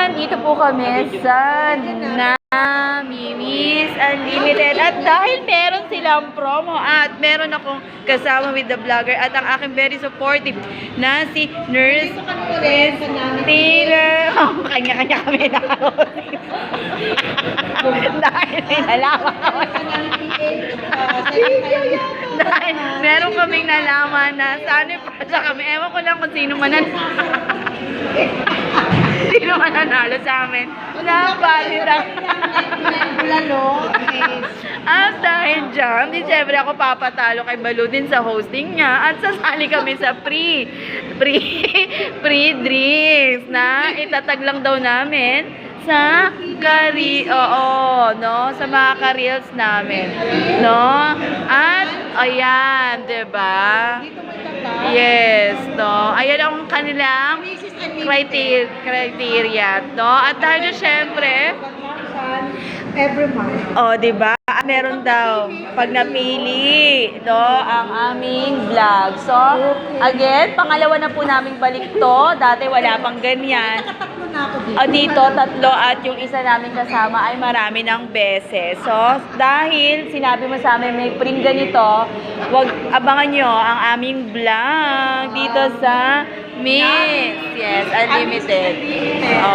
Nandito po kami sa Namimiss Unlimited. At dahil meron silang promo at meron akong kasama with the vlogger at ang aking very supportive na si Nurse Taylor. Kanya-kanya kami na dahil may nalaman dahil meron kaming nalaman na sana sa kami. Ewan ko lang kung sino man sino man nanalo sa amin. Napalit ang at dahil dyan, di siyempre ako papatalo kay Balu din sa hosting niya at sasali kami sa free drinks na itatag lang daw namin sa sa mga ka-reels namin, no? At ayan, 'di ba? Yes, no. Ayan ang kanilang criteria, no? At dahil syempre, every month. oh, 'di ba? Meron daw pag napili, no, ang aming vlog. So, again, pangalawa na po naming balik to. Dati wala pang ganyan. Nakatatlo na ako dito. O dito, tatlo at yung isa namin kasama ay marami ng beses. So, dahil sinabi mo sa amin may pring ganito, wag abangan nyo ang aming vlog dito sa Miss. Yes, Unlimited.